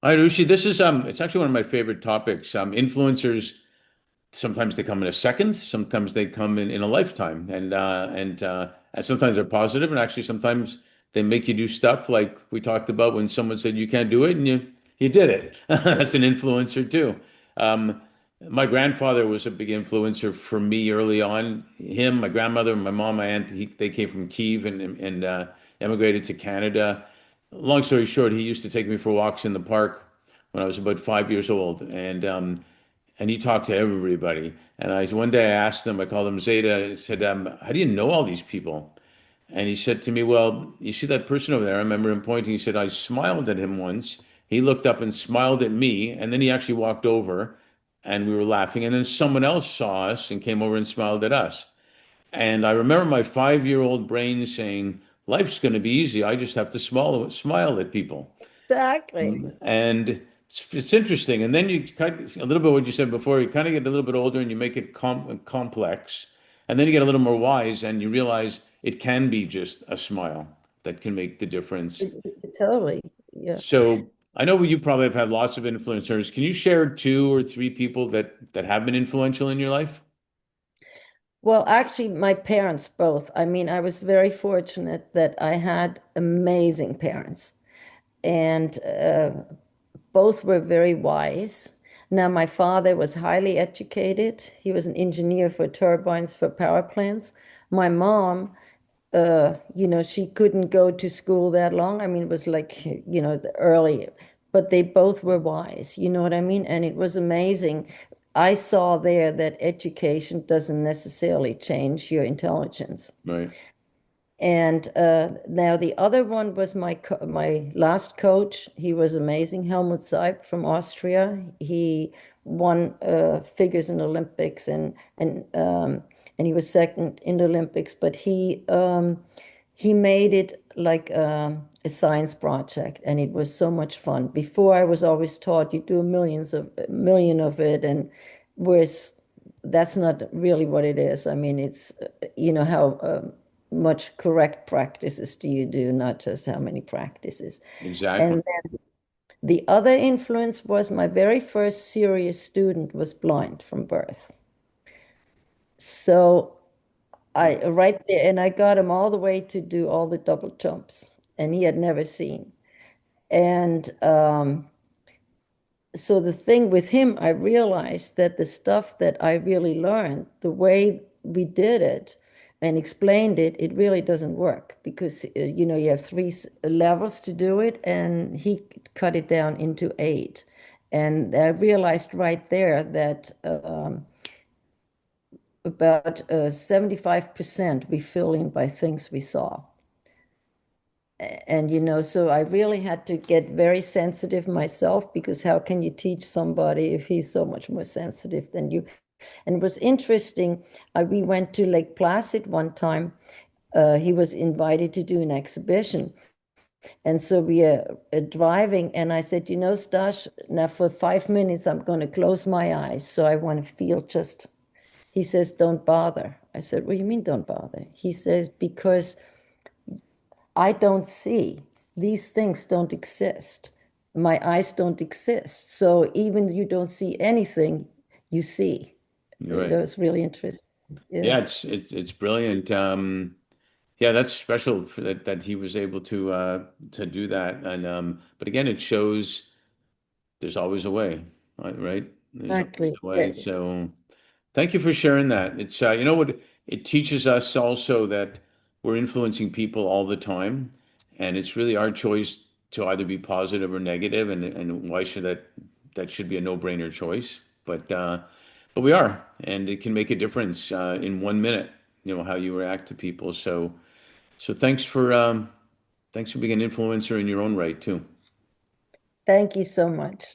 All right, Ushi, this is it's actually one of my favorite topics. Influencers sometimes they come in a second, sometimes they come in a lifetime, and sometimes they're positive, and actually sometimes they make you do stuff like we talked about when someone said you can't do it, and you did it. That's an influencer too. Um, my grandfather was a big influencer for me early on. Him, my grandmother, my mom, my aunt, they came from Kiev and emigrated to Canada. Long story short, he used to take me for walks in the park when I was about 5 years old, and he talked to everybody. And one day I asked him, I called him Zeta. I said, "How do you know all these people?" And he said to me, "Well, you see that person over there?" I remember him pointing. He said, "I smiled at him once. He looked up and smiled at me, and then he actually walked over, and we were laughing. And then someone else saw us and came over and smiled at us." And I remember my 5-year-old brain saying, "Life's going to be easy. I just have to smile at people." Exactly. And it's interesting. And then you kind of, a little bit what you said before, you kind of get a little bit older and you make it complex. And then you get a little more wise and you realize it can be just a smile that can make the difference. Totally. Yeah. So I know you probably have had lots of influencers. Can you share two or three people that have been influential in your life? Well, actually, my parents both. I mean, I was very fortunate that I had amazing parents, and both were very wise. Now, my father was highly educated. He was an engineer for turbines for power plants. My mom, she couldn't go to school that long. I mean, it was like, the early, but they both were wise, you know what I mean? And it was amazing. I saw there that education doesn't necessarily change your intelligence. Right. And now the other one was my last coach. He was amazing, Helmut Seib from Austria. He won figures in Olympics and he was second in the Olympics. But he made it like a science project, and it was so much fun. Before I was always taught you do a million of it, and whereas that's not really what it is. I mean, it's how. Much correct practices do you do, not just how many practices. Exactly. And then the other influence was my very first serious student was blind from birth. So I right there, and I got him all the way to do all the double jumps, and he had never seen. And so the thing with him, I realized that the stuff that I really learned, the way we did it and explained it, it really doesn't work because you have three levels to do it, and he cut it down into eight. And I realized right there that about 75% we fill in by things we saw. And so I really had to get very sensitive myself, because how can you teach somebody if he's so much more sensitive than you? And it was interesting. We went to Lake Placid one time. He was invited to do an exhibition. And so we are driving, and I said, Stash, now for 5 minutes, I'm going to close my eyes. So I want to feel just, he says, don't bother. I said, what do you mean, don't bother? He says, because I don't see. These things don't exist. My eyes don't exist. So even you don't see anything, you see. You're That right. was really interesting. Yeah. Yeah, it's brilliant. Yeah, that's special for that he was able to do that. And but again, it shows there's always a way, right? There's always Exactly. a way. Yeah. So thank you for sharing that. It's you know what, it teaches us also that we're influencing people all the time, and it's really our choice to either be positive or negative, and why should that should be a no-brainer choice. But we are, and it can make a difference in 1 minute, how you react to people. So thanks for being an influencer in your own right too. Thank you so much.